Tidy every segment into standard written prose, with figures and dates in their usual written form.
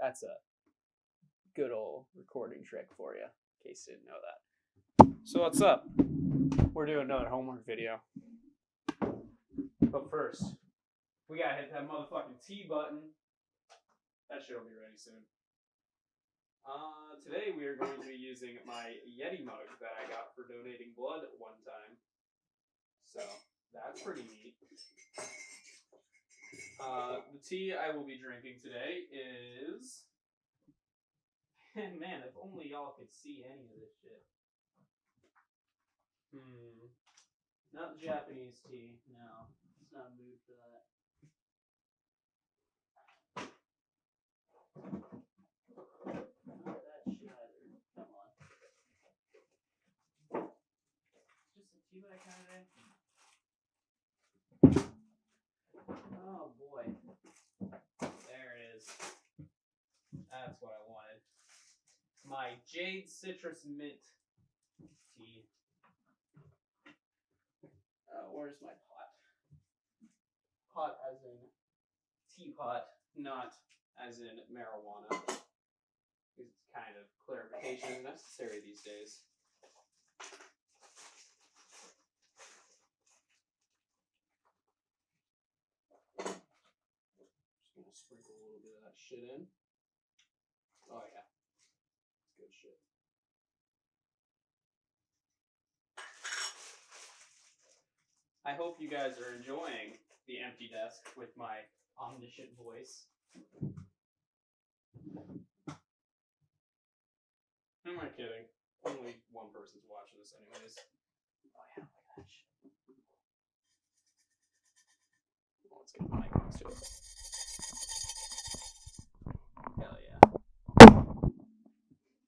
That's a good old recording trick for you, in case you didn't know that. So what's up? We're doing another homework video. But first, we gotta hit that motherfucking T button. That shit will be ready soon. Today we are going to be using my Yeti mug that I got for donating blood one time. So, that's pretty neat. The tea I will be drinking today is... Man, if only y'all could see any of this shit. Not Japanese tea. No, it's not a mood for that. Not that shit either. Come on. Just a tea bag kind of day. Oh boy. There it is. That's what I wanted. My Jade Citrus Mint tea. Where's my pot? Pot as in teapot, not as in marijuana. Because it's kind of clarification is necessary these days. Just gonna sprinkle a little bit of that shit in. Oh yeah. It's good shit. I hope you guys are enjoying the empty desk with my omniscient voice. Who am I kidding? Only one person's watching this anyways. Oh yeah, look at that shit. Well, let's get the mic next to it. Hell yeah.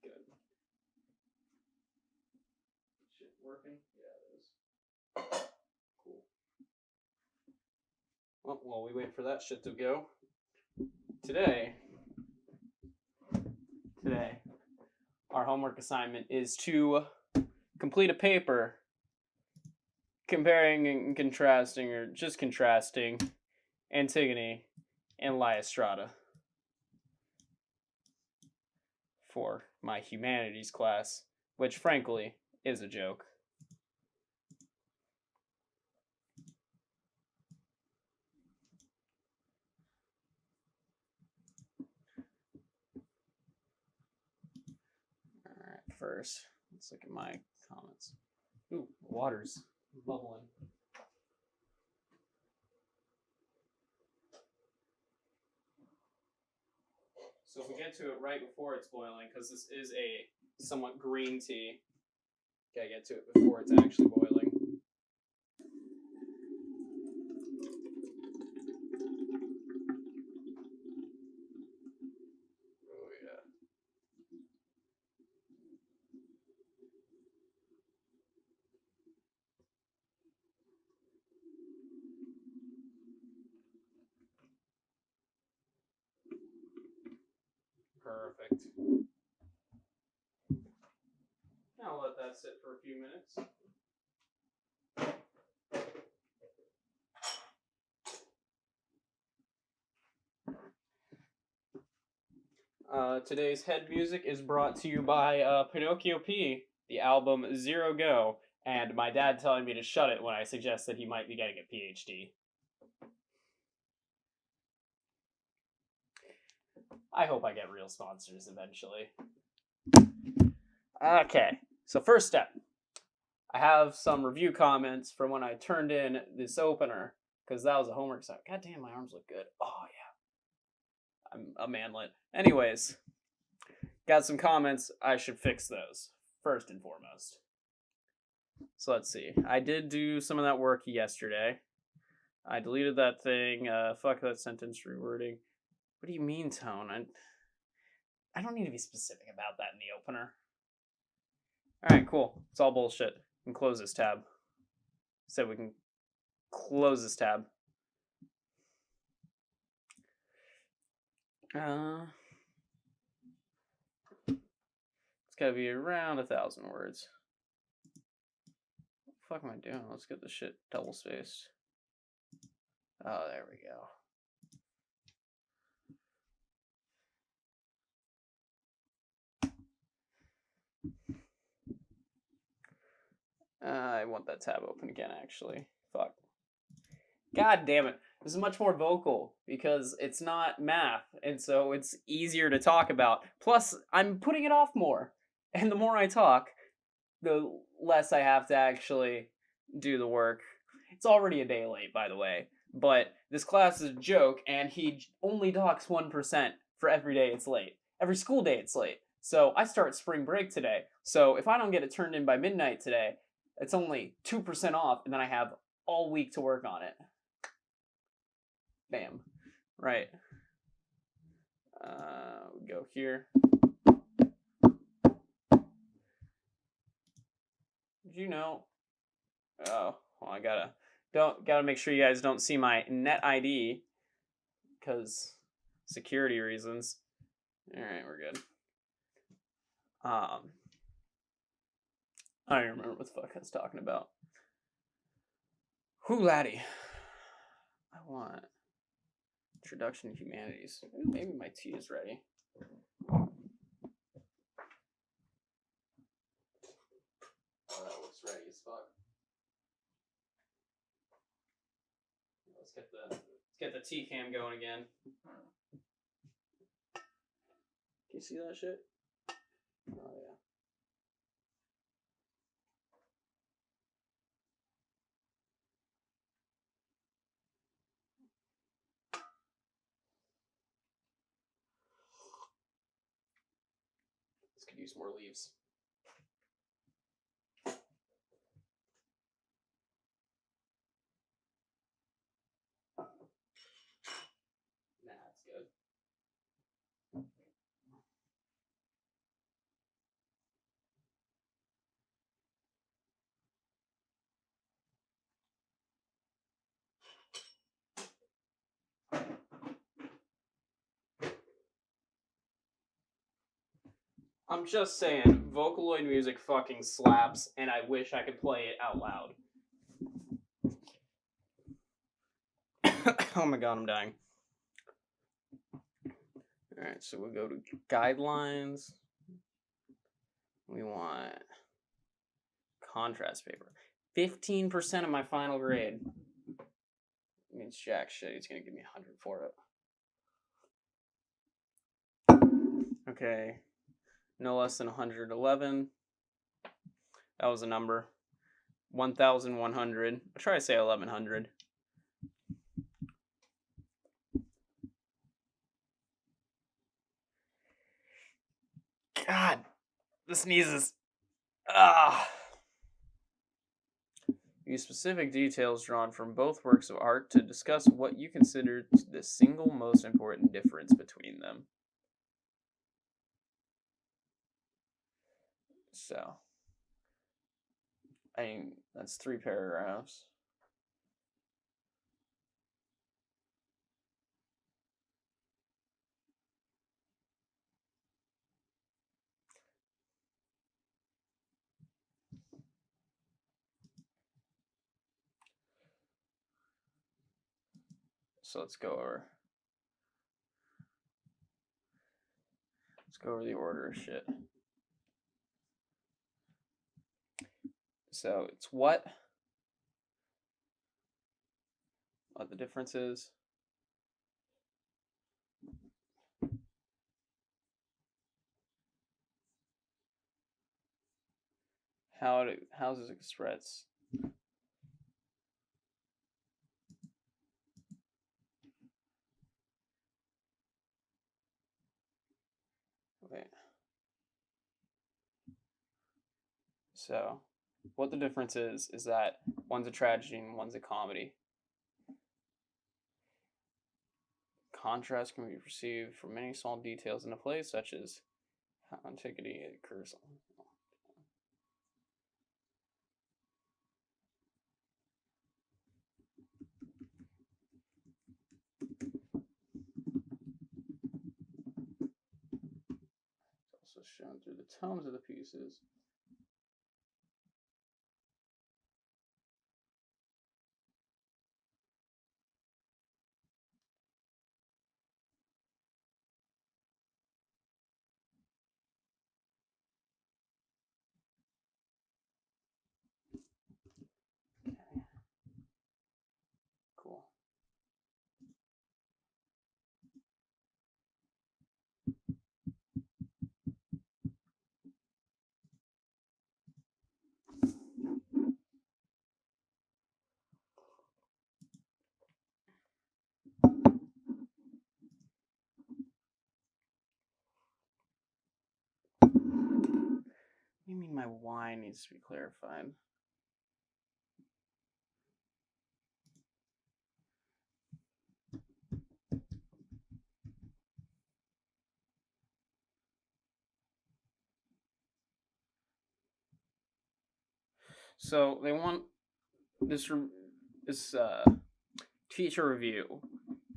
Good. Shit working? Yeah, it is. Cool. Well, while we wait for that shit to go, today, our homework assignment is to complete a paper comparing and contrasting, or just contrasting, Antigone and Lysistrata for my humanities class, which frankly is a joke. First, let's look at my comments. Ooh, water's bubbling. So if we get to it right before it's boiling, because this is a somewhat green tea, gotta get to it before it's actually boiling. Oh yeah. Perfect. Now I'll let that sit for a few minutes. Today's head music is brought to you by Pinocchio P, the album Zero Go, and my dad telling me to shut it when I suggested he might be getting a PhD. I hope I get real sponsors eventually. Okay, so first step. I have some review comments from when I turned in this opener, because that was a homework assignment. God damn, my arms look good. Oh, yeah. I'm a manlet. Anyways, got some comments. I should fix those, first and foremost. So let's see. I did do some of that work yesterday. I deleted that thing. Fuck that sentence rewording. What do you mean, Tone? I don't need to be specific about that in the opener. Alright, cool. It's all bullshit. We can close this tab. Said we can close this tab. It's gotta be around 1,000 words. What the fuck am I doing? Let's get this shit double spaced. Oh, there we go. I want that tab open again, actually. Fuck. God damn it. This is much more vocal because it's not math, and so it's easier to talk about. Plus, I'm putting it off more. And the more I talk, the less I have to actually do the work. It's already a day late, by the way. But this class is a joke, and he only docks 1% for every day it's late. Every school day it's late. So I start spring break today. So if I don't get it turned in by midnight today, it's only 2% off, and then I have all week to work on it. Bam. Right. We go here. Did you know? Oh, well, I gotta make sure you guys don't see my net ID because security reasons. All right, we're good. I don't even remember what the fuck I was talking about. Whoo, laddie. I want introduction to humanities. Maybe my tea is ready. Oh, that looks ready as fuck. Let's get the tea cam going again. Can you see that shit? Oh yeah. This could use more leaves. Nah, it's good. I'm just saying, Vocaloid music fucking slaps, and I wish I could play it out loud. Oh my god, I'm dying. Alright, so we'll go to guidelines. We want contrast paper. 15% of my final grade. Means jack shit. He's gonna give me 100 for it. Okay. No less than 111. That was a number. 1,100. I'll try to say 1,100. God, the sneezes. Ah. Use specific details drawn from both works of art to discuss what you consider the single most important difference between them. So, I mean, that's 3 paragraphs. So let's go over the order of shit. So it's what the difference is. How does it express? Okay. So, what the difference is that one's a tragedy and one's a comedy. Contrast can be perceived from many small details in a play, such as how antiquity occurs. It's also shown through the tones of the pieces. do you mean my why needs to be clarified? So they want this teacher review,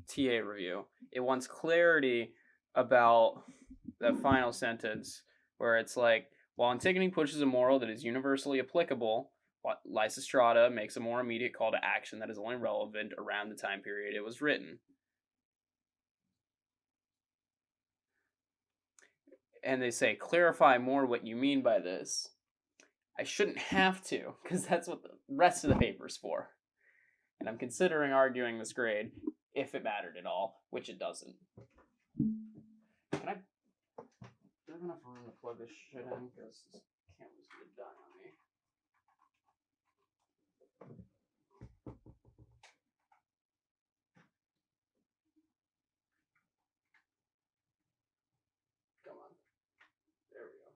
TA review. It wants clarity about the final sentence where it's like, while Antigone pushes a moral that is universally applicable, Lysistrata makes a more immediate call to action that is only relevant around the time period it was written. And they say, clarify more what you mean by this. I shouldn't have to, because that's what the rest of the paper's for. And I'm considering arguing this grade if it mattered at all, which it doesn't. Do I have enough room to plug this shit in? Because this camera's gonna die on me. Come on. There we go.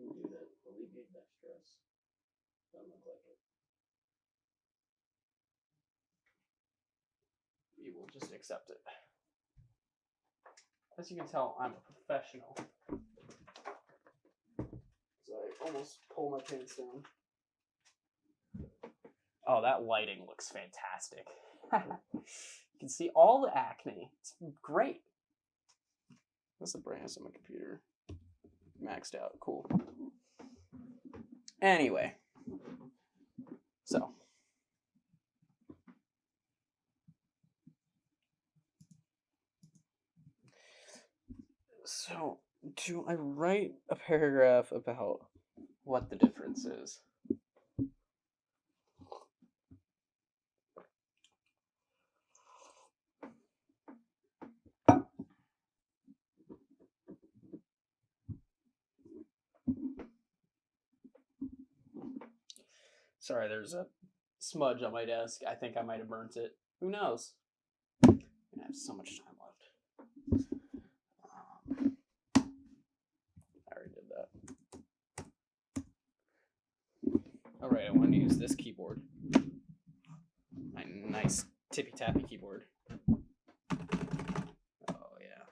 Do that. Alleviate that stress. Doesn't look like it. We will just accept it. As you can tell, I'm a professional. So I almost pull my pants down. Oh, that lighting looks fantastic. You can see all the acne. It's great. What's the brightness of my computer? Maxed out. Cool. Anyway. So, do I write a paragraph about what the difference is? Sorry, there's a smudge on my desk. I think I might have burnt it. Who knows? I have so much time left. I already did that. Alright, I want to use this keyboard. My nice tippy-tappy keyboard. Oh, yeah.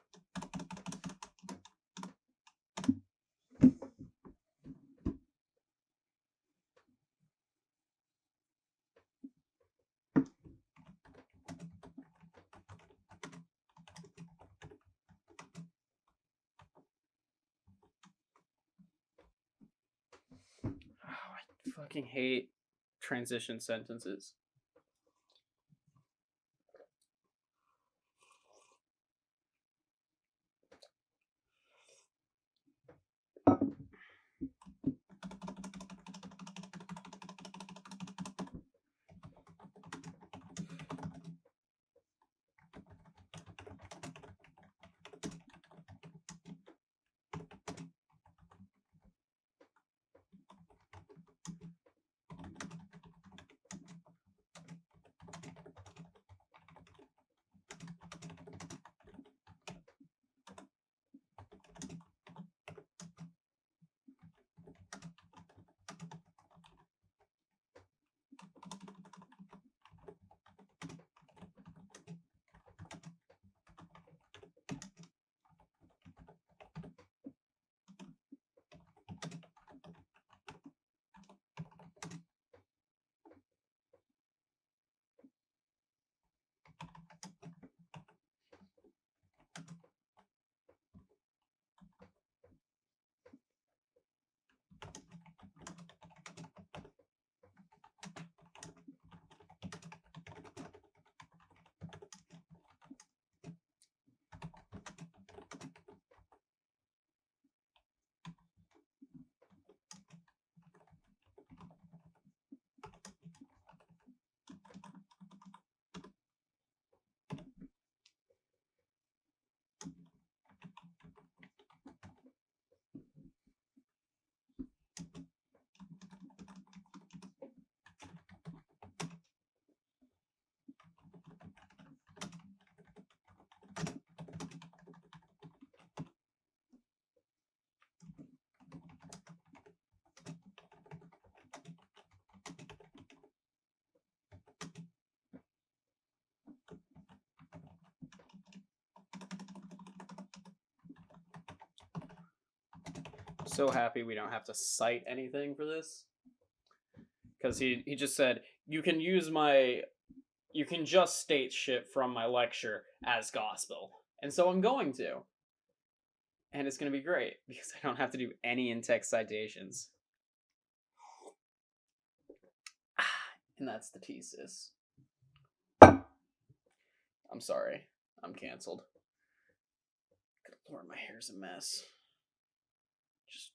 I fucking hate transition sentences. so happy we don't have to cite anything for this. Because he just said, you can just state shit from my lecture as gospel. And so I'm going to. And it's going to be great, because I don't have to do any in-text citations. And that's the thesis. I'm sorry. I'm canceled. Good Lord, my hair's a mess. Just...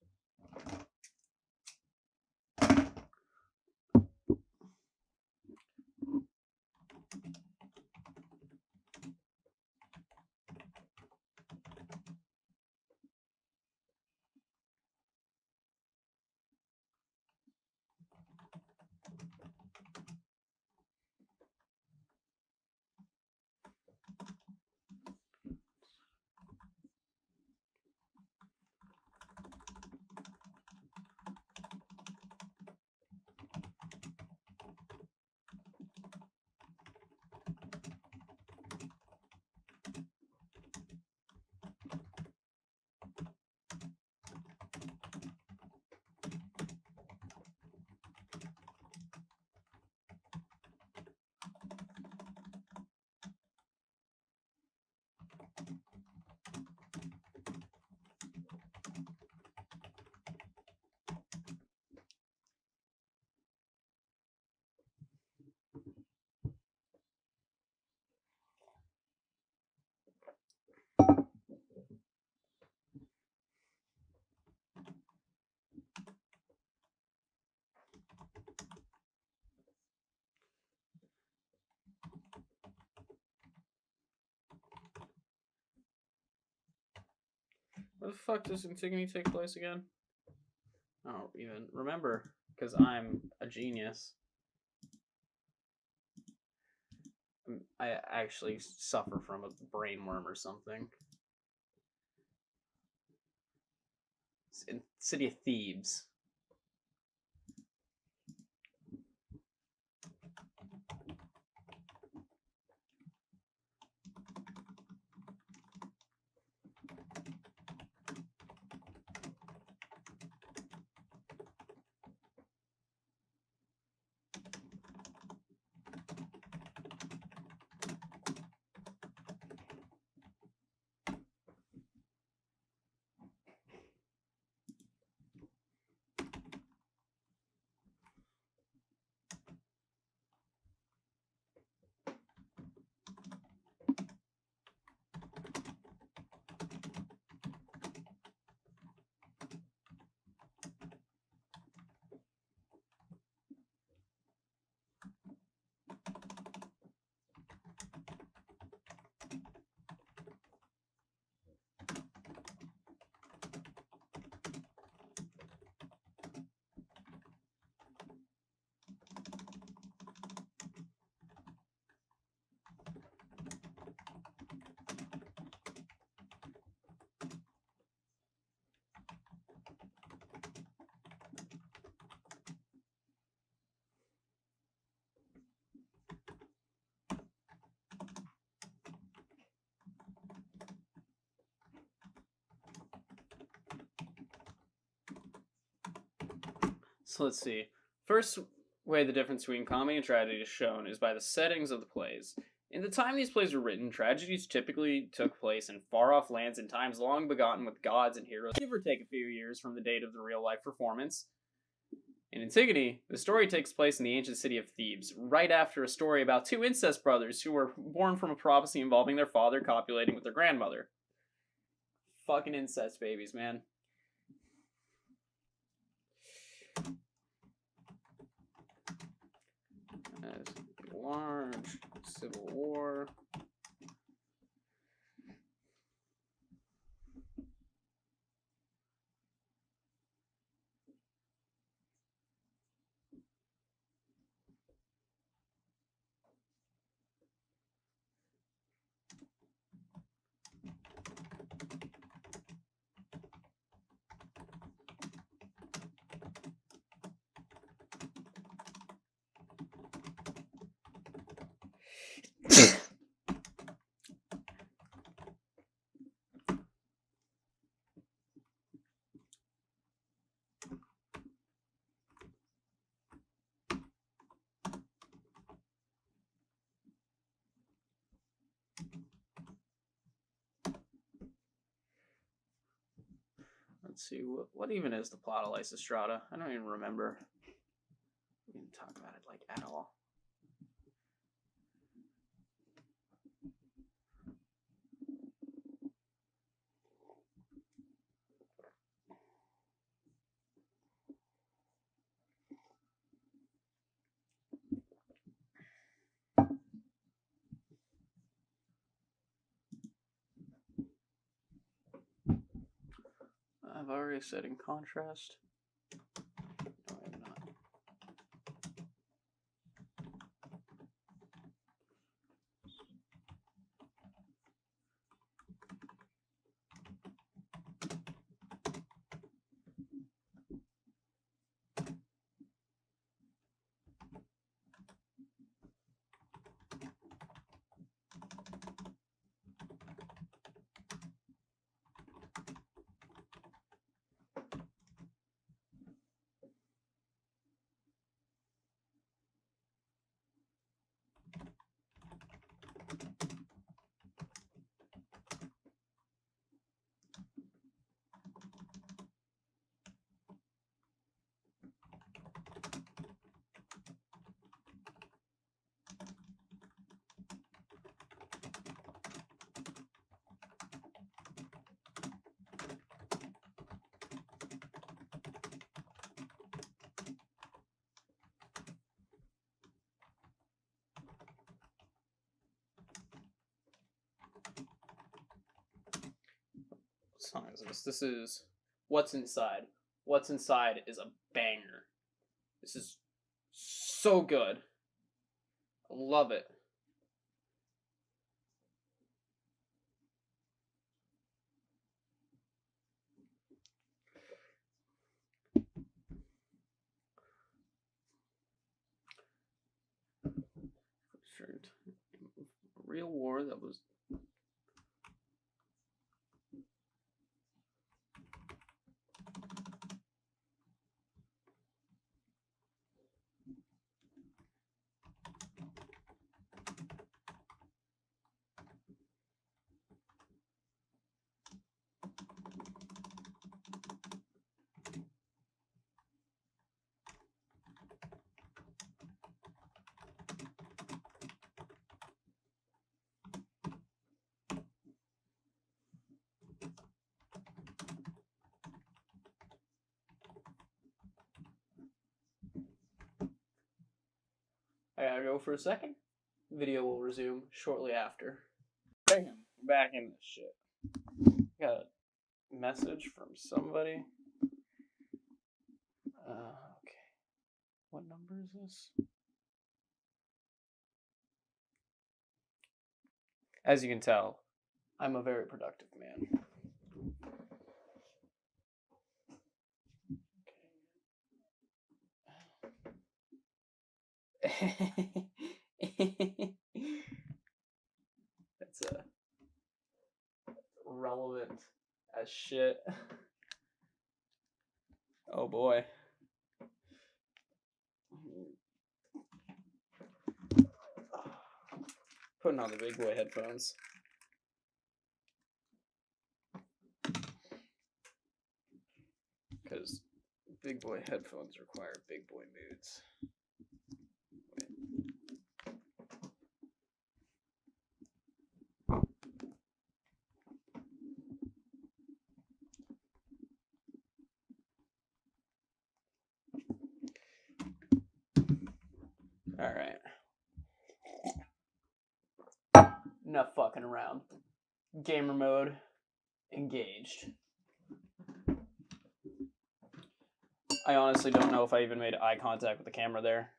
Where the fuck does Antigone take place again? I don't even remember, because I'm a genius. I actually suffer from a brain worm or something. It's in city of Thebes. So let's see. First way the difference between comedy and tragedy is shown is by the settings of the plays. In the time these plays were written, tragedies typically took place in far-off lands and times long begotten with gods and heroes, give or take a few years from the date of the real-life performance. In Antigone, the story takes place in the ancient city of Thebes, right after a story about two incest brothers who were born from a prophecy involving their father copulating with their grandmother. Fucking incest babies, man. As a large civil war. Let's see, what even is the plot of Lysistrata? I don't even remember. We didn't talk about it like at all. I've already said in contrast. No, I'm not. What song is this? This is What's Inside. What's Inside is a banger. This is so good. I love it. Real war that was. I gotta go for a second. Video will resume shortly after. Bam, back in this shit. Got a message from somebody. Okay. What number is this? As you can tell, I'm a very productive man. That's relevant as shit. Oh boy. Putting on the big boy headphones. Because big boy headphones require big boy moods. Alright. Enough fucking around. Gamer mode engaged. I honestly don't know if I even made eye contact with the camera there.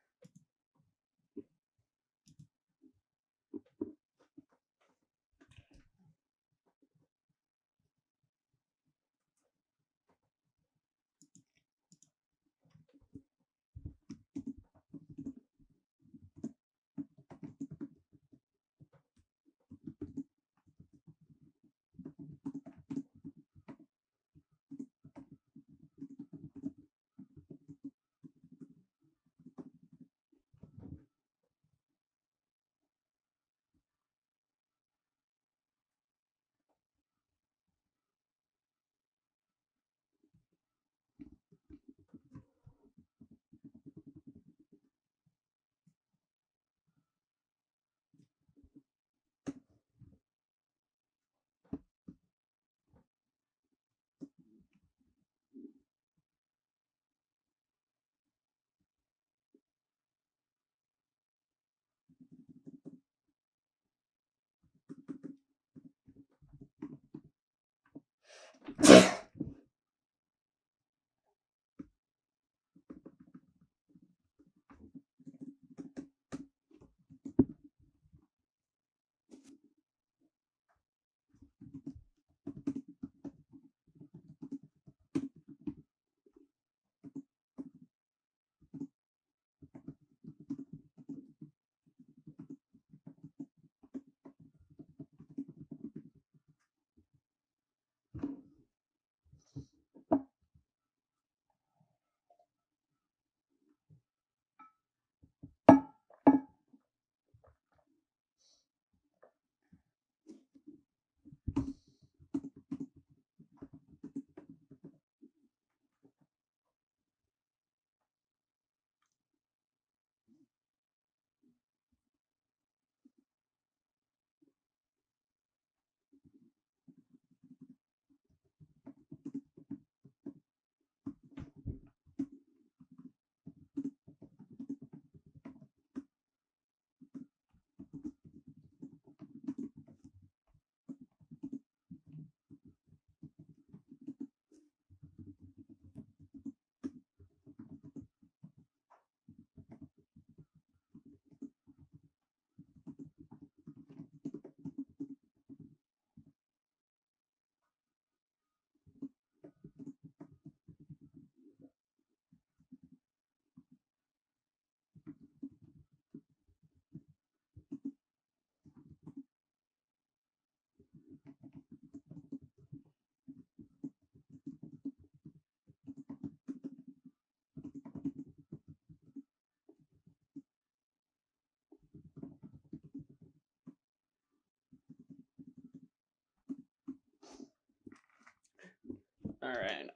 All right.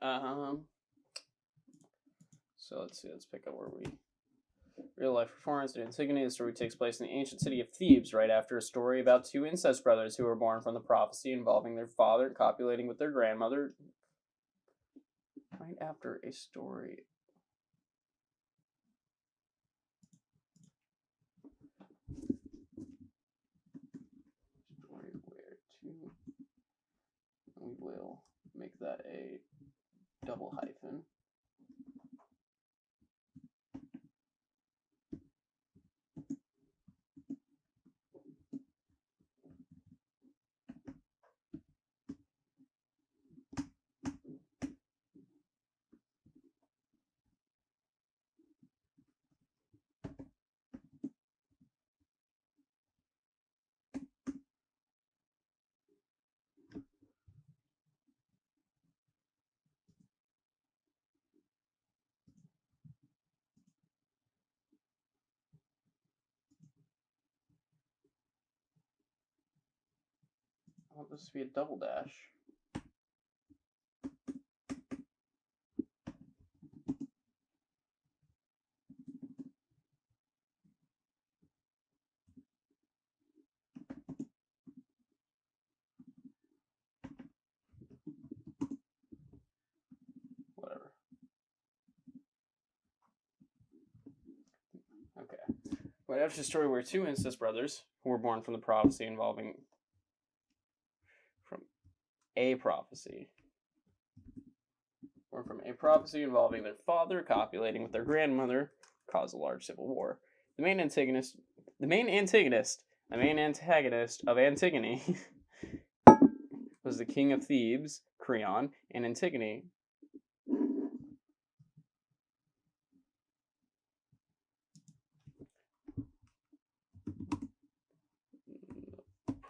So let's see. Let's pick up where we. Real life performance in Antigone. The story takes place in the ancient city of Thebes, right after a story about two incest brothers who were born from the prophecy involving their father copulating with their grandmother. Right after a story. Story where two. We will make that a double hyphen. I want this to be a double dash. Whatever. Okay. Right after a story where two incest brothers who were born from the prophecy involving a prophecy involving their father copulating with their grandmother caused a large civil war. The main antagonist of Antigone was the king of Thebes, Creon, and Antigone.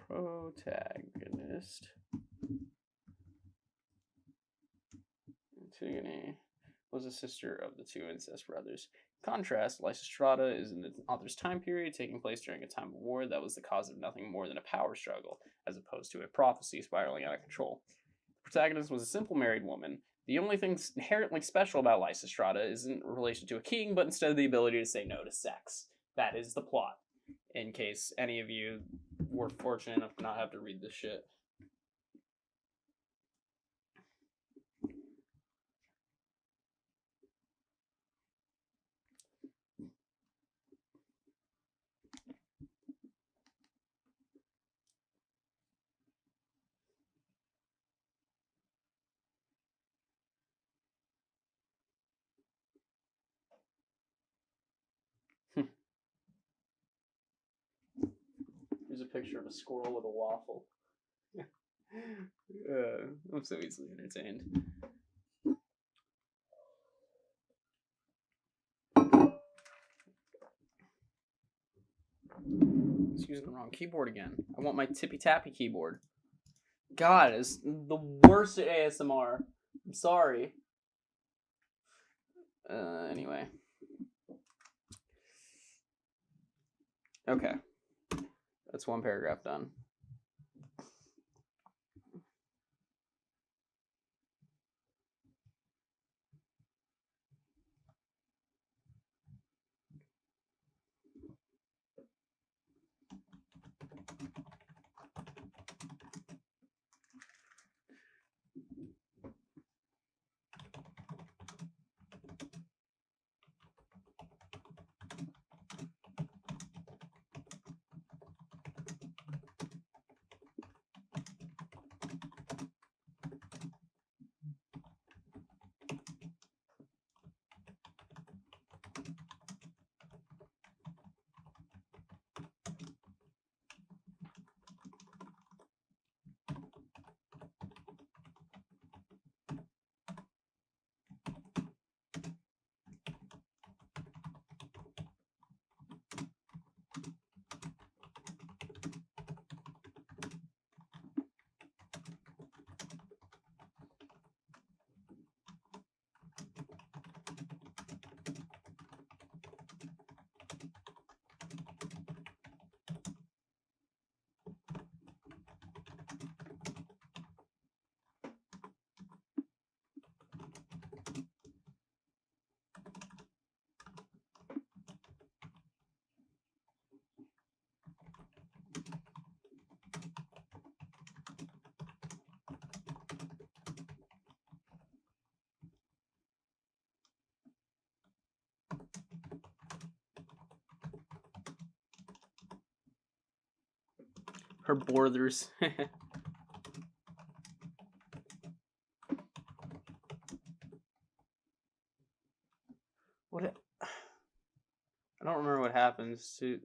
Protagonist. Antigone was a sister of the two incest brothers. In contrast, Lysistrata is in the author's time period, taking place during a time of war that was the cause of nothing more than a power struggle, as opposed to a prophecy spiraling out of control. The protagonist was a simple married woman. The only thing inherently special about Lysistrata isn't in relation to a king, but instead the ability to say no to sex. That is the plot, in case any of you were fortunate enough to not have to read this shit. picture of a squirrel with a waffle. I'm so easily entertained. It's using the wrong keyboard again. I want my tippy tappy keyboard. God, it's the worst at ASMR. I'm sorry. Anyway. Okay. That's one paragraph done. Her borders. What? I don't remember what happens to.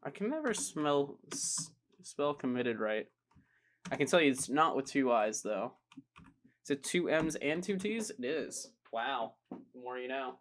I can never spell committed right. I can tell you it's not with two I's though. Is it two M's and two T's? It is. Wow. The more you know.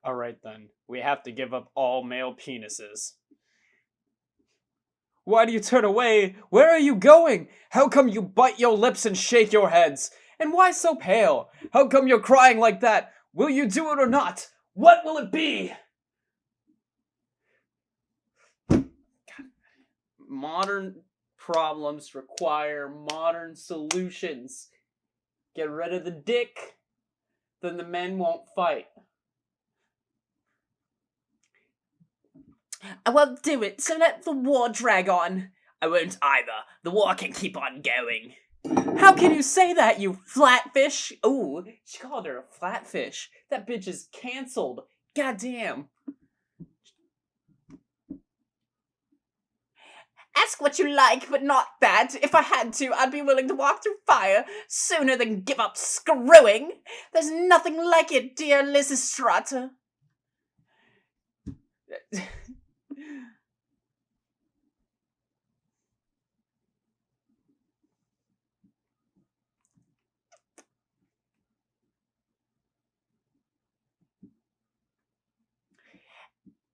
All right then. We have to give up all male penises. Why do you turn away? Where are you going? How come you bite your lips and shake your heads? And why so pale? How come you're crying like that? Will you do it or not? What will it be? Modern problems require modern solutions. Get rid of the dick, then the men won't fight. I won't do it, so let the war drag on. I won't either. The war can keep on going. How can you say that, you flatfish? Ooh, she called her a flatfish. That bitch is canceled. Goddamn. Ask what you like, but not that. If I had to, I'd be willing to walk through fire sooner than give up screwing. There's nothing like it, dear Lysistrata.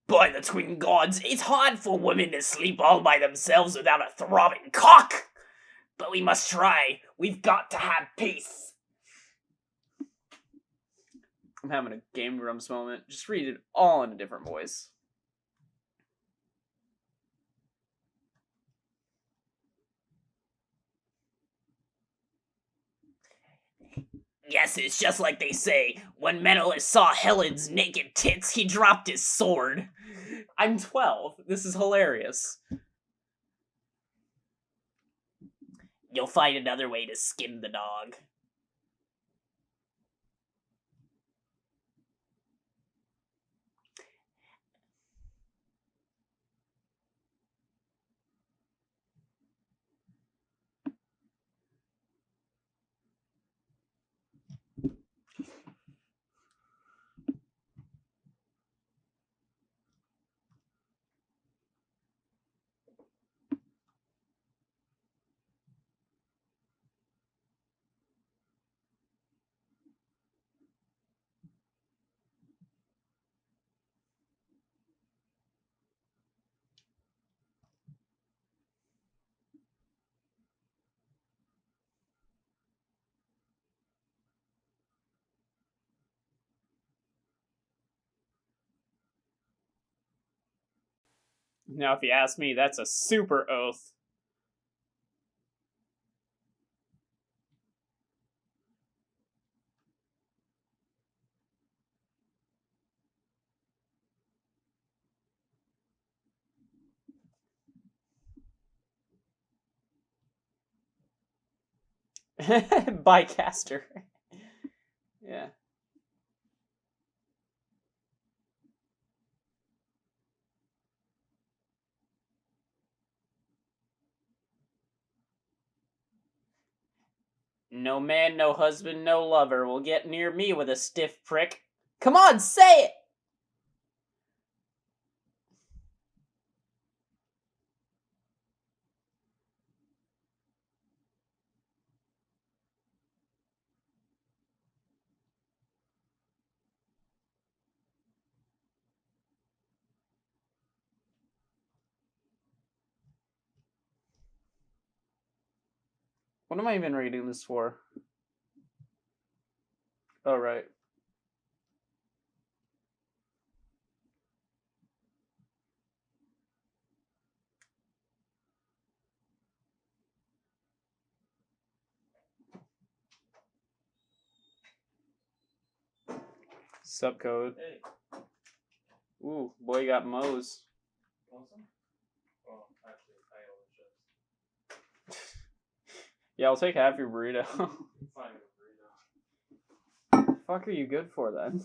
By the twin gods, it's hard for women to sleep all by themselves without a throbbing cock! But we must try. We've got to have peace. I'm having a Game Grumps moment. Just read it all in a different voice. Yes, it's just like they say. When Menelaus saw Helen's naked tits, he dropped his sword. I'm 12. This is hilarious. You'll find another way to skin the dog. Now, if you ask me, that's a super oath. Bycaster. Yeah. No man, no husband, no lover will get near me with a stiff prick. Come on, say it! What am I even reading this for? Oh, right. Sup code. Hey, Ooh, boy got Moe's. want some? Well, actually, I own the chips. Yeah, I'll take half your burrito. It's not even a burrito. Fuck are you good for then?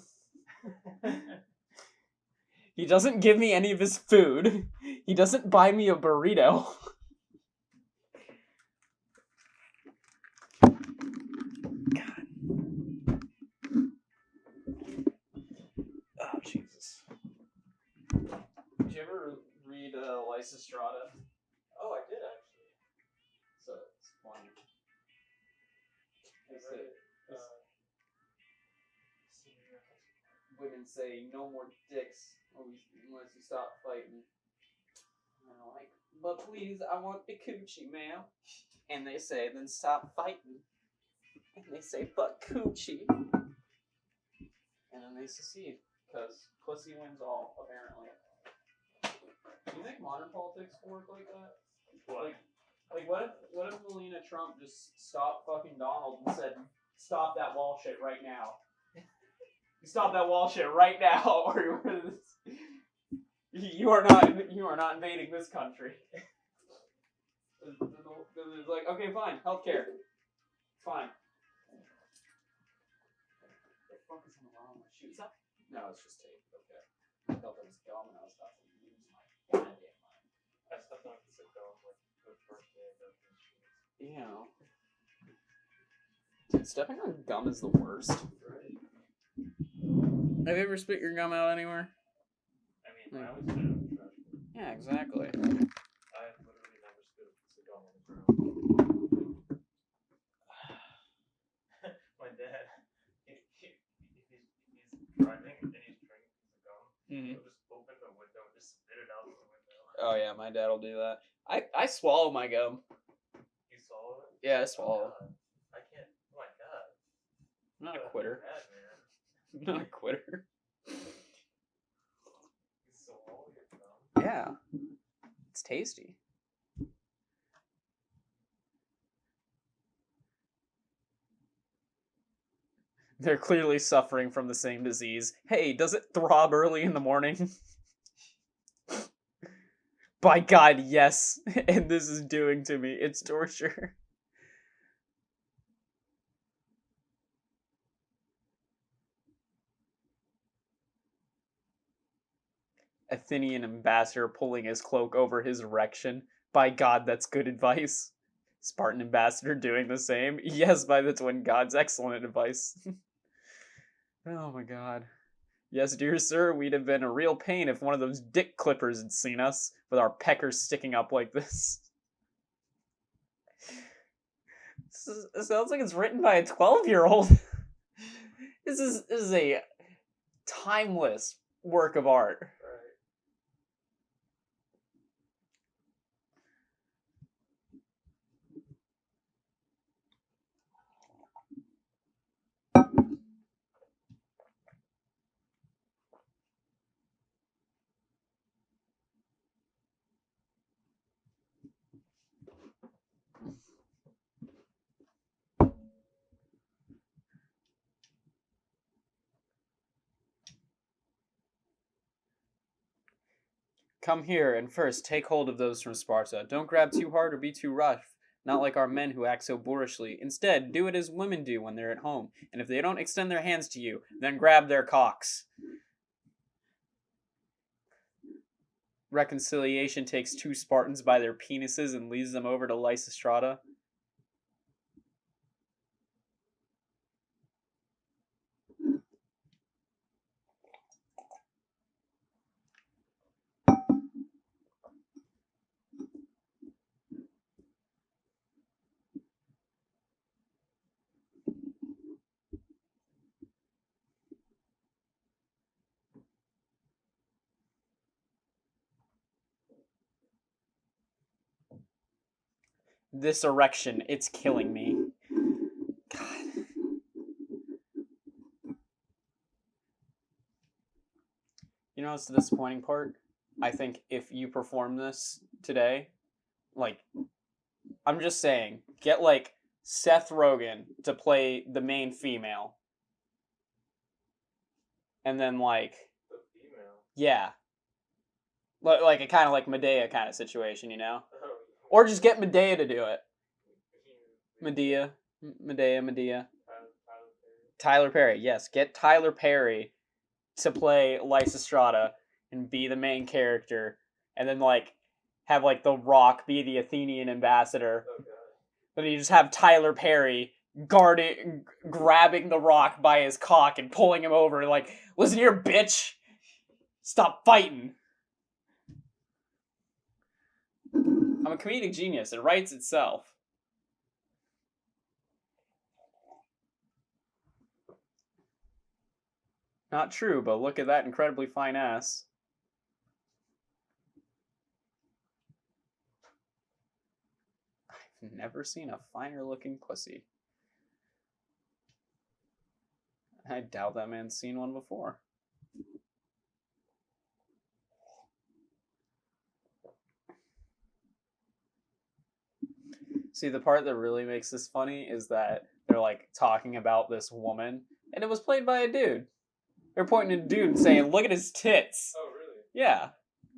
He doesn't give me any of his food. He doesn't buy me a burrito. God. Oh, Jesus. Did you ever read Lysistrata? Oh, I did actually. So it's funny. I It's read that- it. Senior year of high school. women say no more dicks unless you stop fighting. And I'm like, but please, I want the coochie, ma'am. And they say, then stop fighting. And they say, but coochie. And then they secede. Because pussy wins all, apparently. Do you think modern politics will work like that? What? Like what if Melania Trump just stopped fucking Donald and said, stop that wall shit right now? Stop that wall shit right now, or you are not invading this country. Then it's like, okay, fine, healthcare, fine. The fuck is on the bottom of my shoes? No, it's just tape. Okay. I thought that was gum, and I was about to lose my goddamn mind. I stepped on a piece of gum like the first day I got these shoes. Ew. Dude, stepping on gum is the worst. Right. Have you ever spit your gum out anywhere? I mean, I always spit it in the trash. Yeah, exactly. I have literally never spit a piece of gum on the ground. My dad, if he's driving and he's drinking a piece of gum, he'll just open the window and just spit it out the window. Oh yeah, my dad will do that. I swallow my gum. You swallow it? Yeah, I Oh, swallow. God. I can't. Oh my god. I'm not a That's quitter. bad, man. I'm not a quitter. You swallow your gum? Yeah. It's tasty. They're clearly suffering from the same disease. Hey, does it throb early in the morning? By God, yes. And this is doing to me. It's torture. Athenian ambassador pulling his cloak over his erection. By God, that's good advice. Spartan ambassador doing the same. Yes, by the twin gods, excellent advice. Oh my God. Yes, dear sir, we'd have been a real pain if one of those dick clippers had seen us, with our peckers sticking up like this. This sounds like it's written by a 12-year-old. This is a timeless work of art. Right. Come here and first take hold of those from Sparta. Don't grab too hard or be too rough. Not like our men who act so boorishly. Instead, do it as women do when they're at home. And if they don't extend their hands to you, then grab their cocks. Reconciliation takes 2 Spartans by their penises and leads them over to Lysistrata. This erection, it's killing me. God. You know what's the disappointing part? I think if you perform this today, like, I'm just saying, get like Seth Rogen to play the main female. And then like, The female. yeah. Like a kind of like Medea kind of situation, you know? Oh, Or just get Medea to do it. Medea. Medea. Tyler Perry. Tyler Perry, yes. Get Tyler Perry to play Lysistrata and be the main character. And then like have like The Rock be the Athenian ambassador. Oh god. But you just have Tyler Perry grabbing The Rock by his cock and pulling him over like, listen here, bitch! Stop fighting! I'm a comedic genius. It writes itself. Not true, but look at that incredibly fine ass. I've never seen a finer looking pussy. I doubt that man's seen one before. See, the part that really makes this funny is that they're like talking about this woman, and it was played by a dude. They're pointing at a dude and saying, look at his tits. Oh really? Yeah.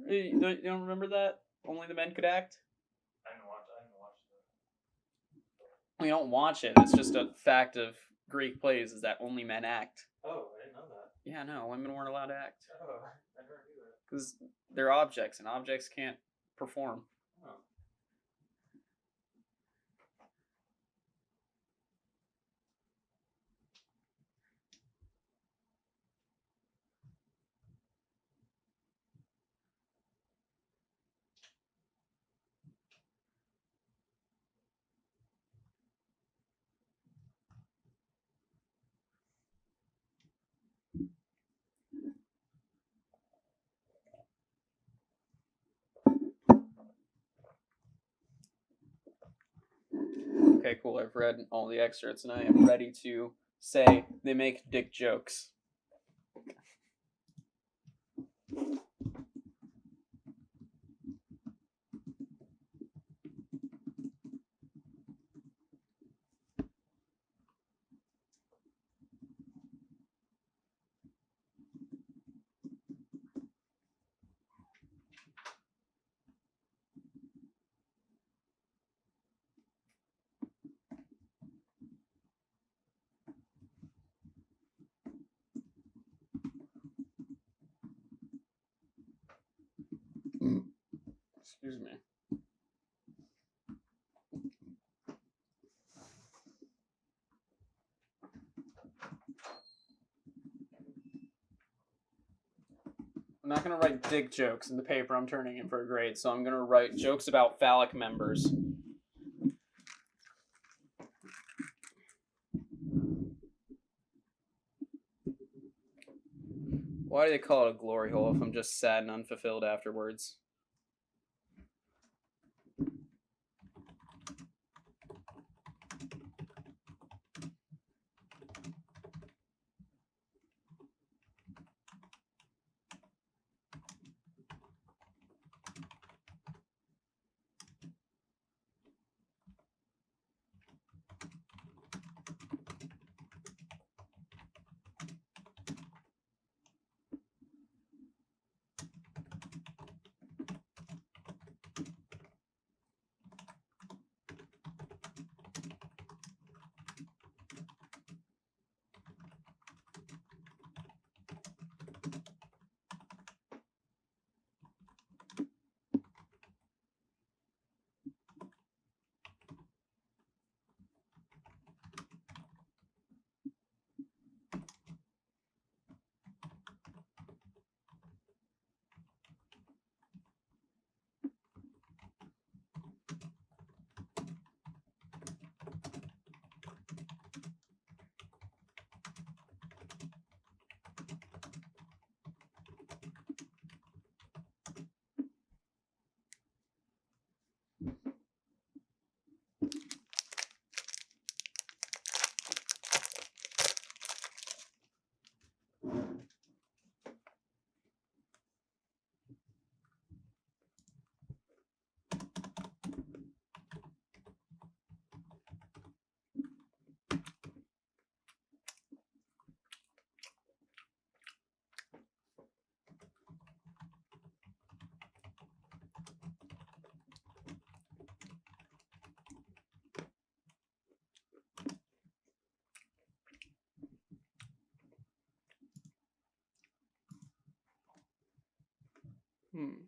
You don't remember that? Only the men could act? I didn't watch it. We don't watch it. It's just a fact of Greek plays is that only men act. Oh, I didn't know that. Yeah, no, women weren't allowed to act. Oh, I never knew that. Because they're objects, and objects can't perform. Oh. Okay, cool. I've read all the excerpts, and I am ready to say they make dick jokes. Excuse me. I'm not going to write dick jokes in the paper I'm turning in for a grade, so I'm going to write jokes about phallic members. Why do they call it a glory hole if I'm just sad and unfulfilled afterwards? Hmm.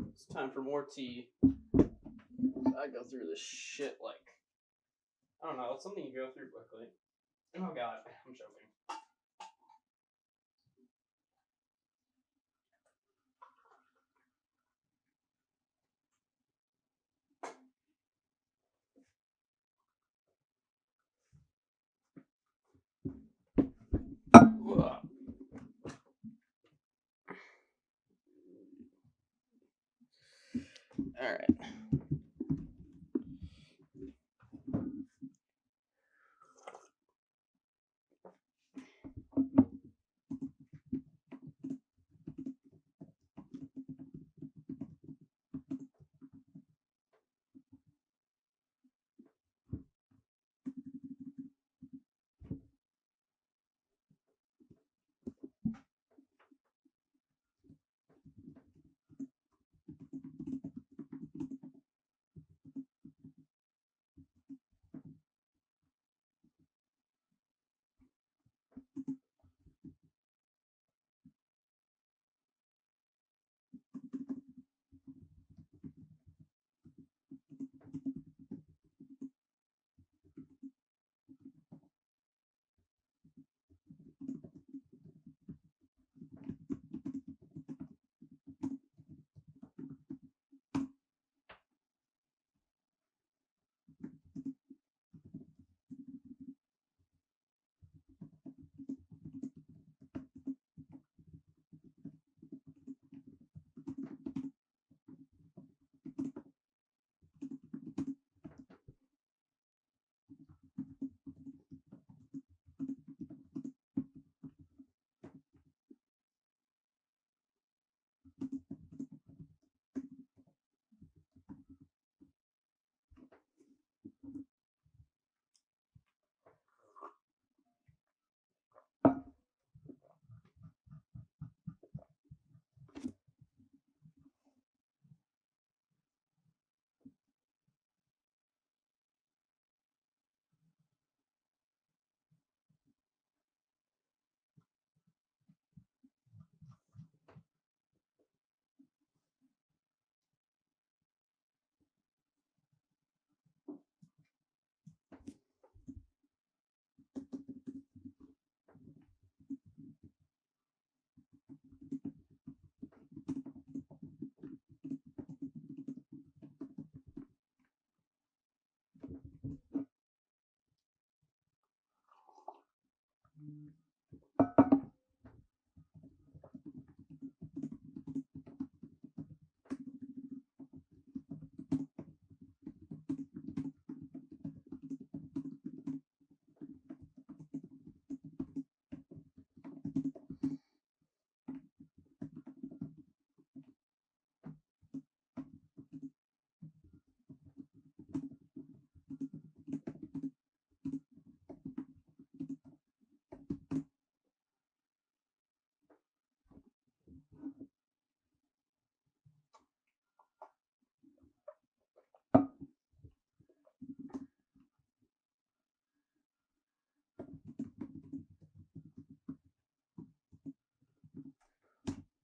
It's time for more tea. I go through this shit like, I don't know, it's something you go through quickly. Oh god, I'm choking. All right.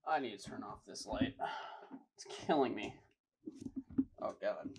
I need to turn off this light. It's killing me. Oh, God.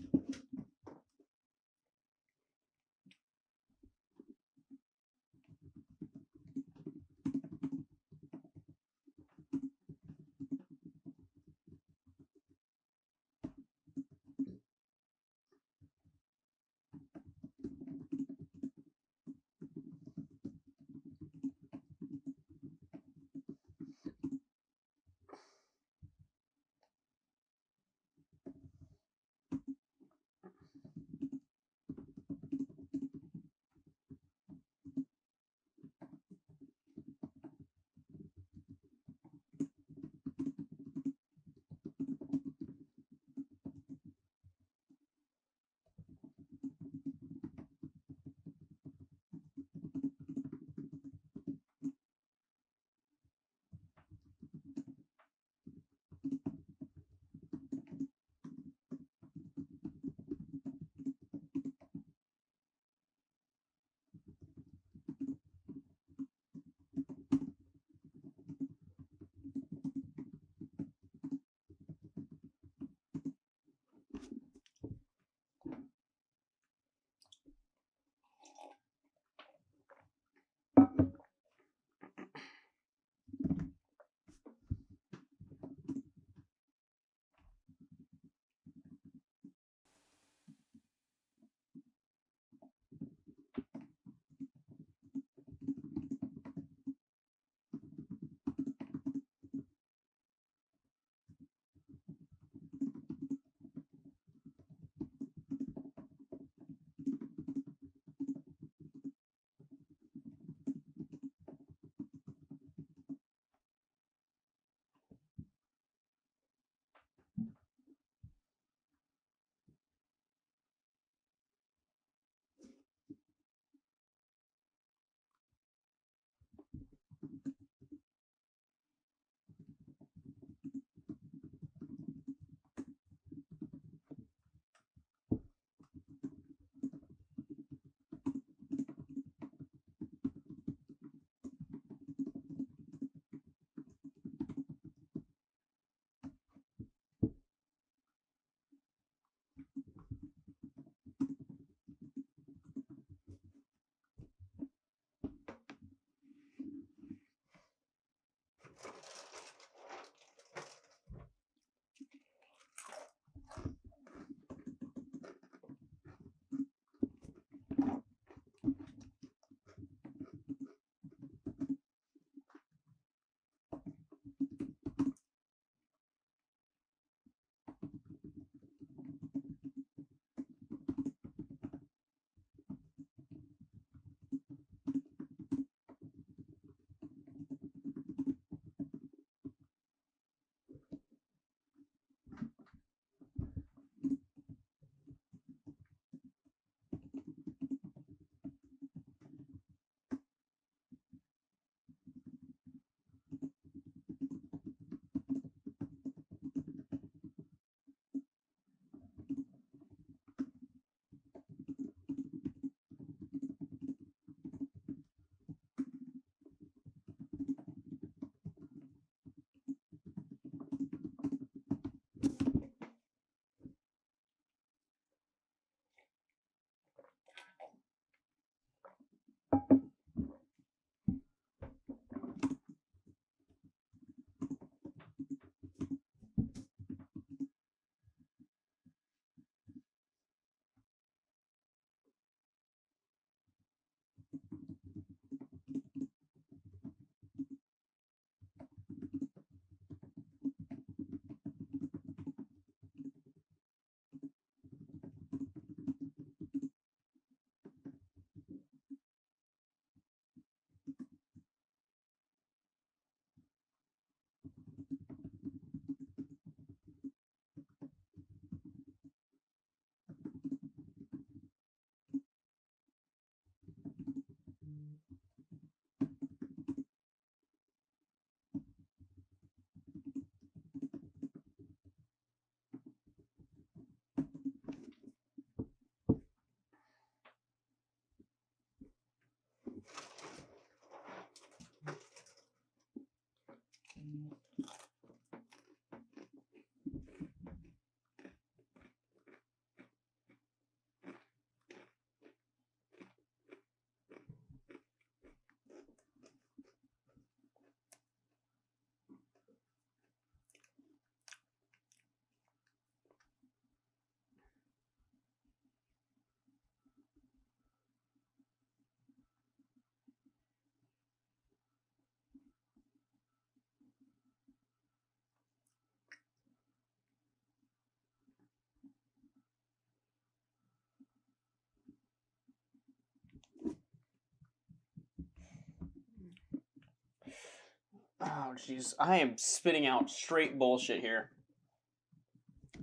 Oh, jeez. I am spitting out straight bullshit here.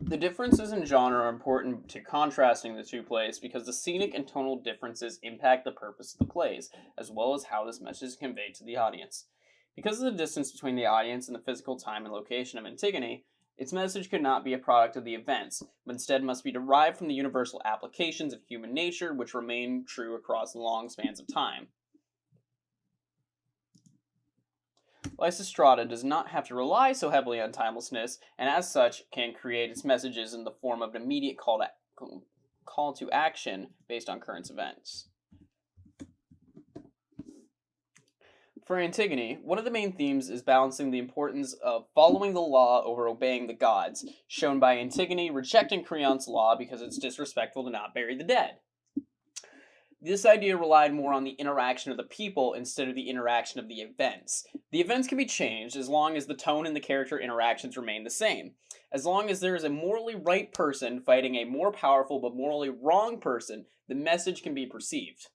The differences in genre are important to contrasting the two plays because the scenic and tonal differences impact the purpose of the plays, as well as how this message is conveyed to the audience. Because of the distance between the audience and the physical time and location of Antigone, its message could not be a product of the events, but instead must be derived from the universal applications of human nature which remain true across long spans of time. Lysistrata does not have to rely so heavily on timelessness, and as such can create its messages in the form of an immediate call to action based on current events. For Antigone, one of the main themes is balancing the importance of following the law over obeying the gods, shown by Antigone rejecting Creon's law because it's disrespectful to not bury the dead. This idea relied more on the interaction of the people instead of the interaction of the events. The events can be changed as long as the tone and the character interactions remain the same. As long as there is a morally right person fighting a more powerful but morally wrong person, the message can be perceived.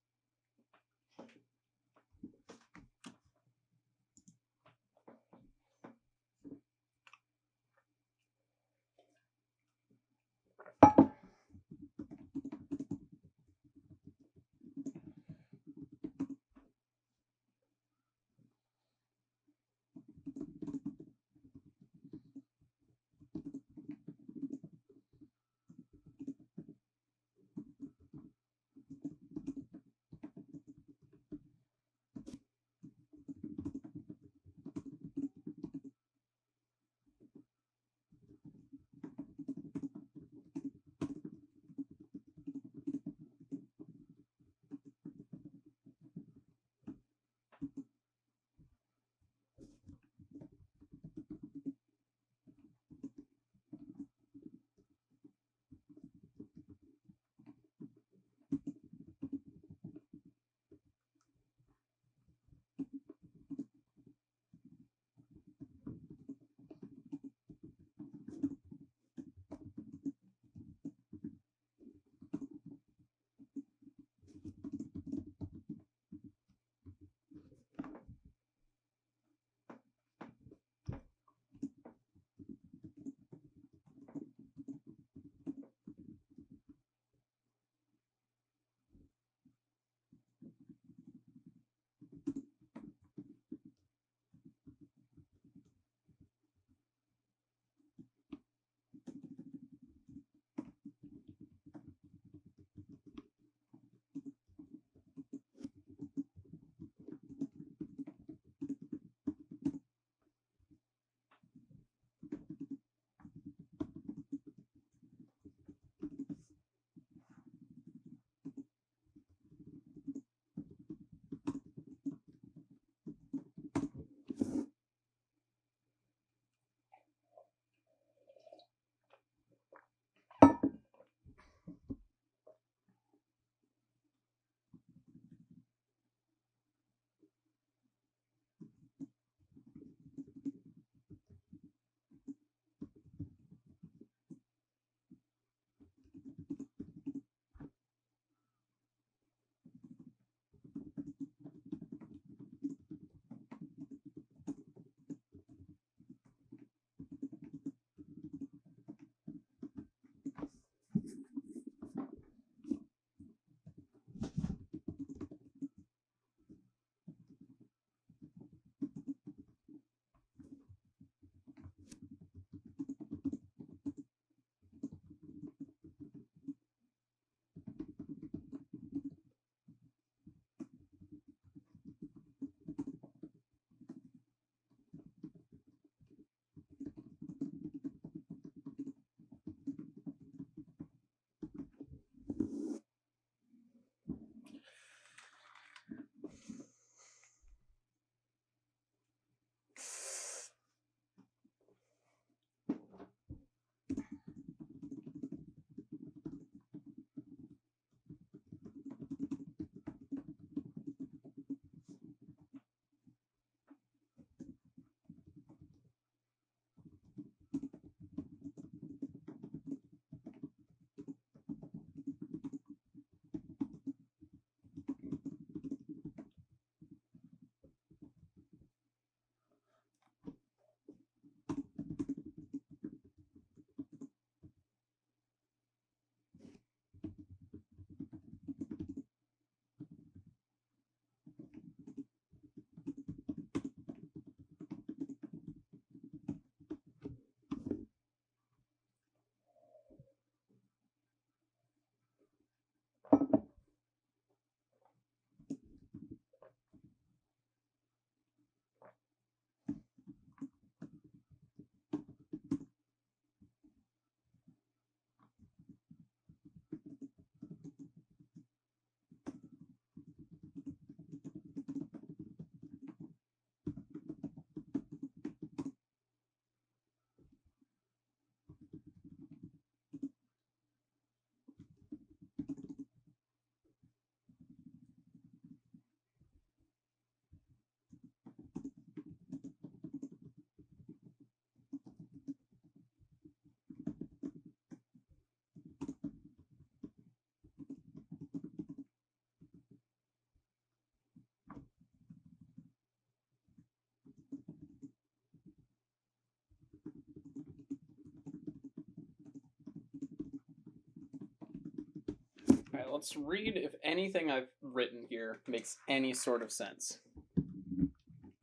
let's read if anything I've written here makes any sort of sense.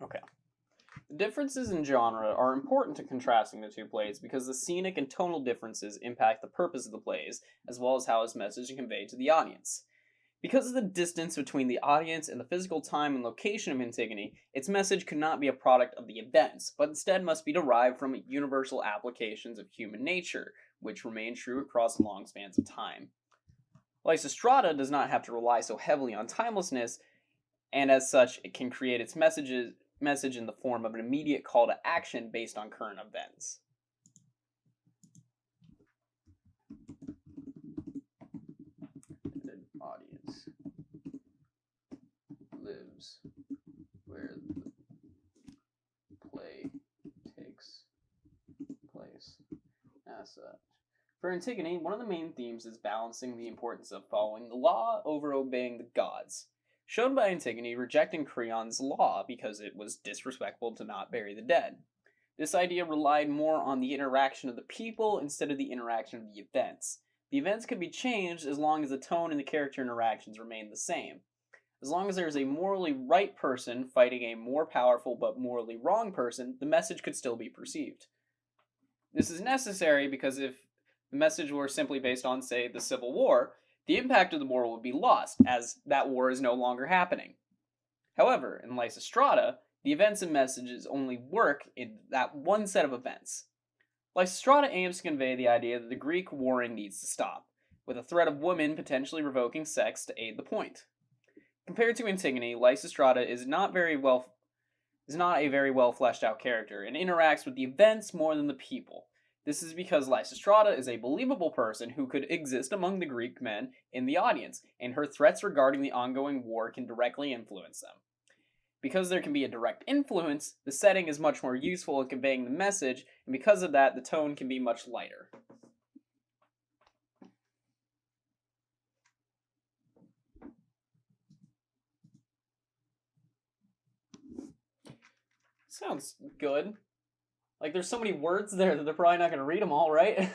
Okay. The differences in genre are important to contrasting the two plays because the scenic and tonal differences impact the purpose of the plays, as well as how its message is conveyed to the audience. Because of the distance between the audience and the physical time and location of Antigone, its message could not be a product of the events, but instead must be derived from universal applications of human nature, which remain true across long spans of time. Lysistrata does not have to rely so heavily on timelessness, and as such, it can create its message in the form of an immediate call to action based on current events. The audience lives where the play takes place. As such. For Antigone, one of the main themes is balancing the importance of following the law over obeying the gods, shown by Antigone rejecting Creon's law because it was disrespectful to not bury the dead. This idea relied more on the interaction of the people instead of the interaction of the events. The events could be changed as long as the tone and the character interactions remained the same. As long as there is a morally right person fighting a more powerful but morally wrong person, the message could still be perceived. This is necessary because if the message were simply based on, say, the Civil War, the impact of the war would be lost, as that war is no longer happening. However, in Lysistrata, the events and messages only work in that one set of events. Lysistrata aims to convey the idea that the Greek warring needs to stop, with a threat of women potentially revoking sex to aid the point. Compared to Antigone, Lysistrata is not a very well fleshed out character and interacts with the events more than the people. This is because Lysistrata is a believable person who could exist among the Greek men in the audience, and her threats regarding the ongoing war can directly influence them. Because there can be a direct influence, the setting is much more useful in conveying the message, and because of that, the tone can be much lighter. Sounds good. Like, there's so many words there that they're probably not going to read them all, right?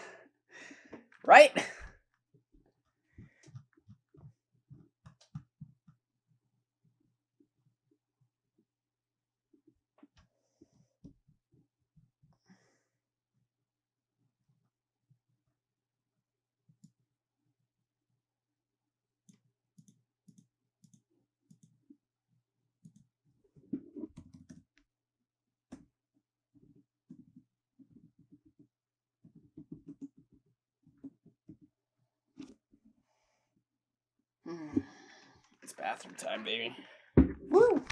Right? It's bathroom time, baby. Woo!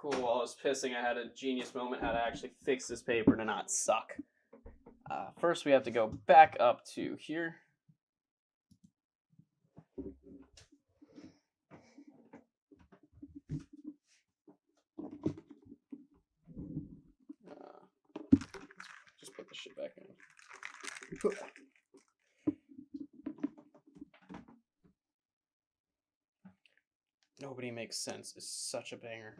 Cool, while I was pissing, I had a genius moment how to actually fix this paper to not suck. First, we have to go back up to here. shit back in. Nobody Makes Sense is such a banger.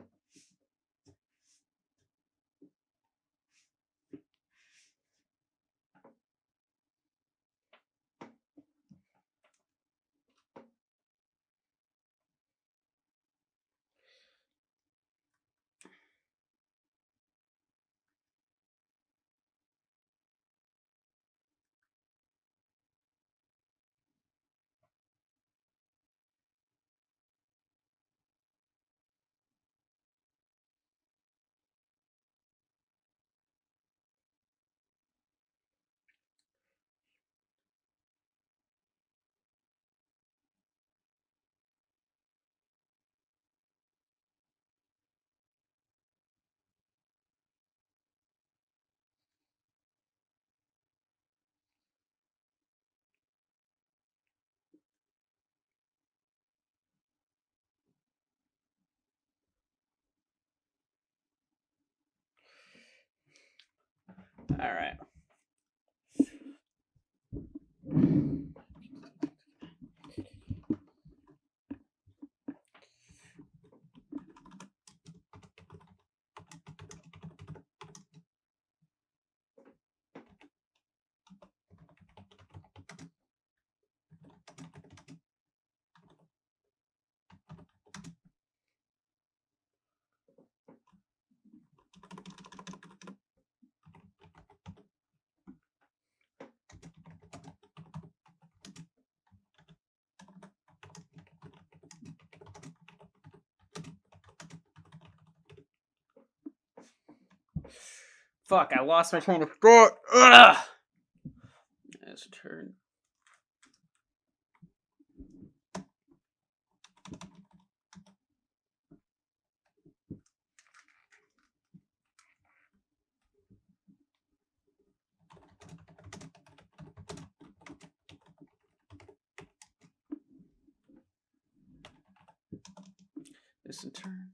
All right. Fuck, I lost my train of thought. Ugh! That's a turn. This in turn.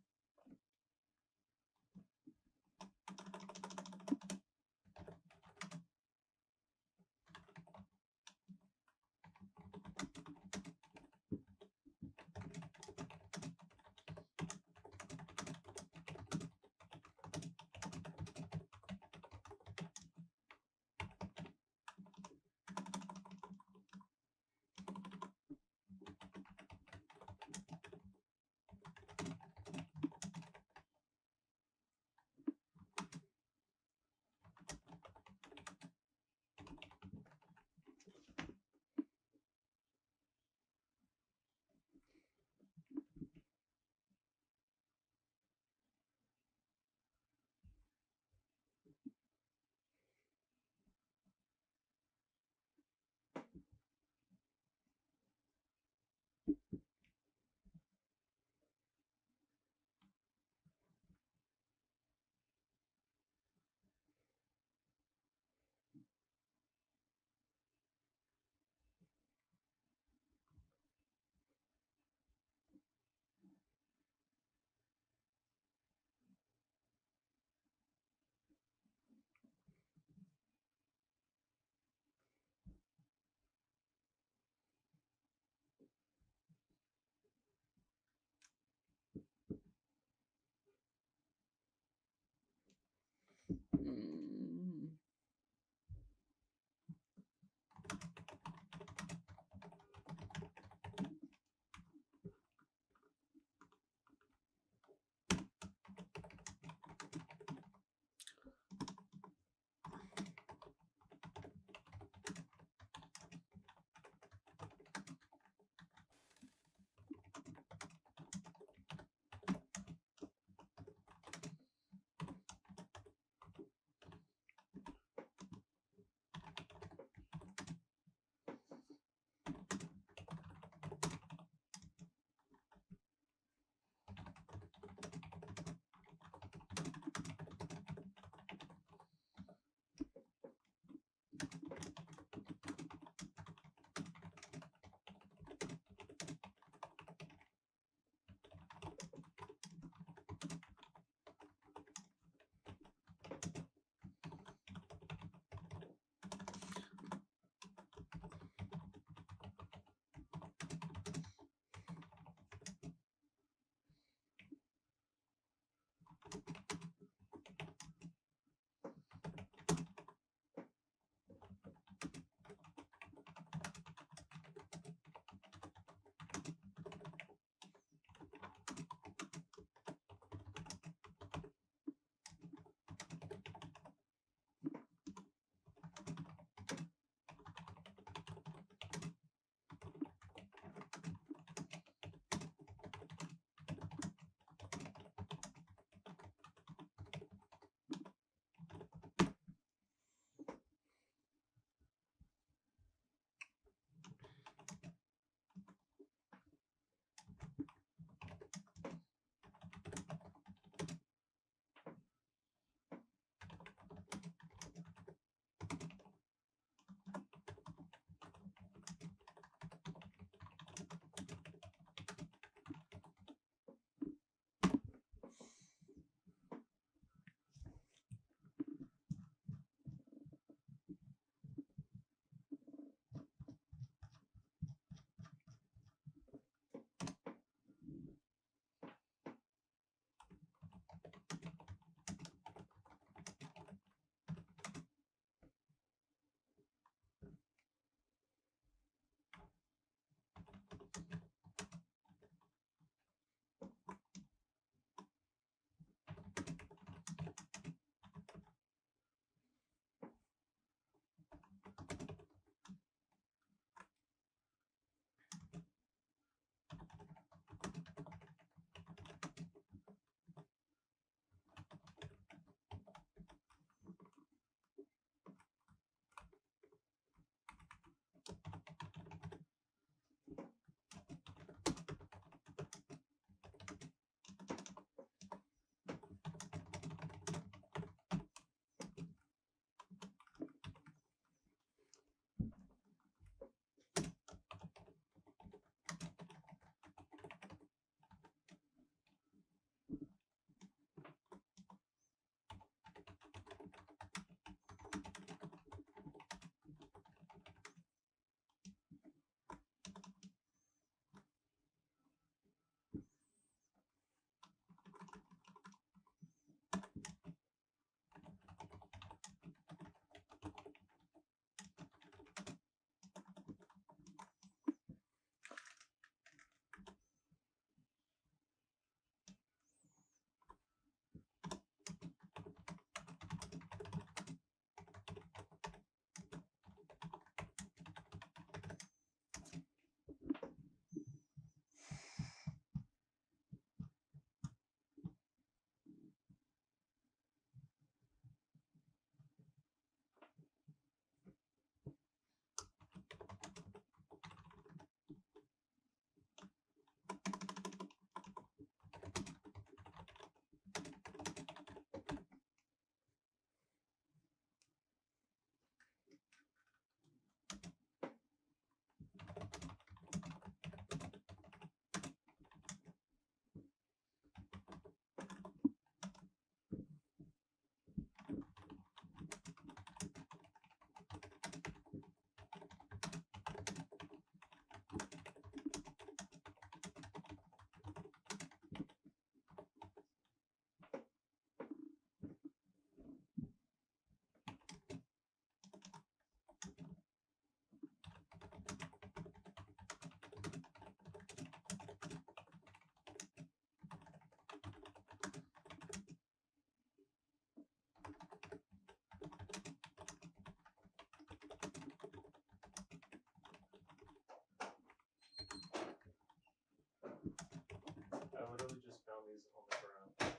I literally just found these on the ground.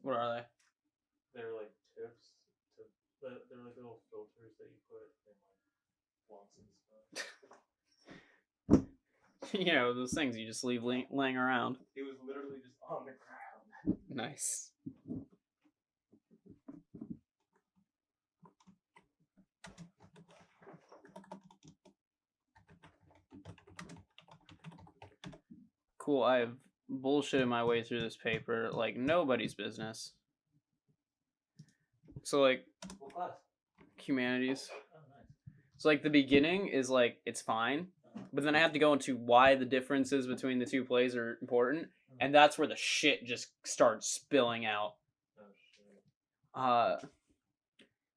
What are they? They're like tips to. They're like little filters that you put in like blunts and stuff. You know, those things you just leave laying around. It was literally just on the ground. Nice. Cool, I've bullshitted my way through this paper like nobody's business. So, like, What class? humanities. Oh, nice. So, like, the beginning is, like, it's fine. But then I have to go into why the differences between the two plays are important. And that's where the shit just starts spilling out.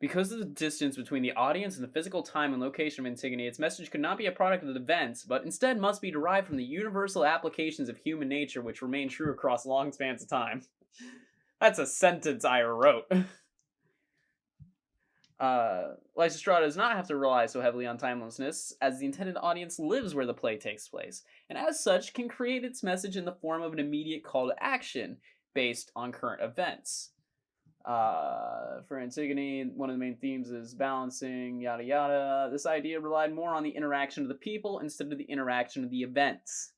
Because of the distance between the audience and the physical time and location of Antigone, its message could not be a product of the events, but instead must be derived from the universal applications of human nature which remain true across long spans of time. That's a sentence I wrote. Lysistrata does not have to rely so heavily on timelessness, as the intended audience lives where the play takes place, and as such can create its message in the form of an immediate call to action based on current events. For Antigone, one of the main themes is balancing, yada yada. This idea relied more on the interaction of the people instead of the interaction of the events.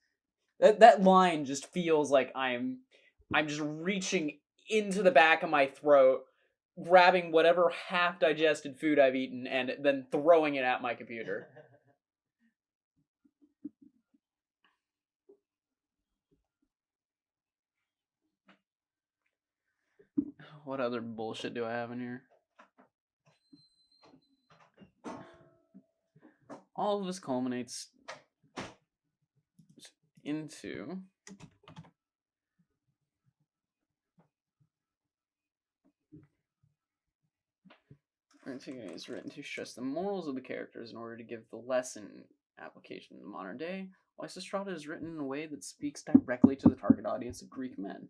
That line just feels like I'm just reaching into the back of my throat, grabbing whatever half digested food I've eaten, and then throwing it at my computer. What other bullshit do I have in here? All of this culminates into Antigone is written to stress the morals of the characters in order to give the lesson application in the modern day. Lysistrata is written in a way that speaks directly to the target audience of Greek men.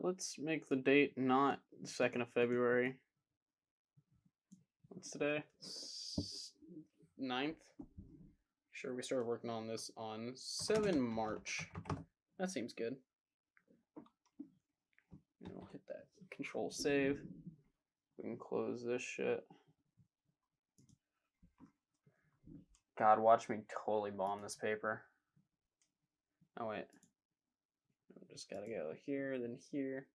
Let's make the date not the 2nd of February. What's today? 9th? Sure, we started working on this on 7 March. That seems good. We'll hit that control save. We can close this shit. God, watch me totally bomb this paper. Oh, wait. Just gotta go here, then here.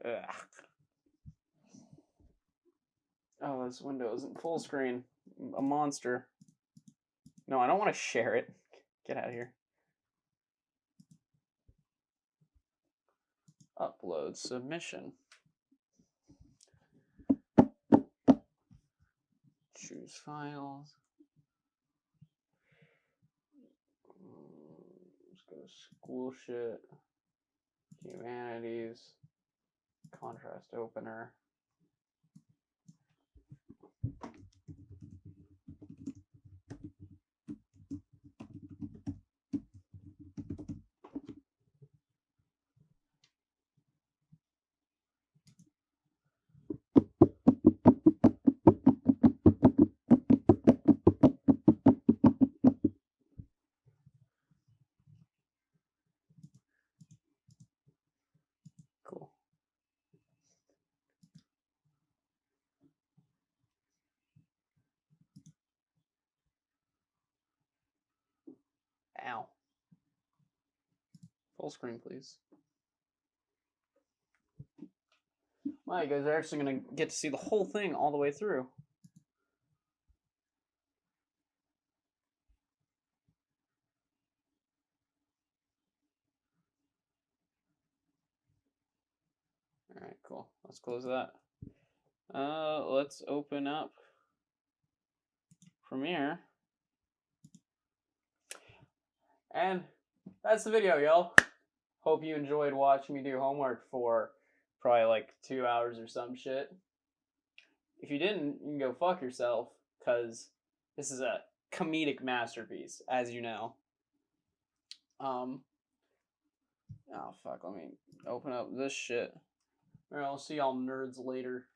Ugh. Oh, this window isn't full screen. A monster. No, I don't want to share it. Get out of here. Upload submission. Choose files. Let's go school shit. Humanities. Contrast opener. Cool. Ow. Full screen, please. Well, you guys are actually gonna get to see the whole thing all the way through. Alright, cool. Let's close that. Let's open up Premiere. And that's the video, y'all. Hope you enjoyed watching me do homework for probably like 2 hours or some shit. If you didn't, you can go fuck yourself, because this is a comedic masterpiece, as you know. Oh fuck, let me open up this shit. Alright, I'll see y'all nerds later.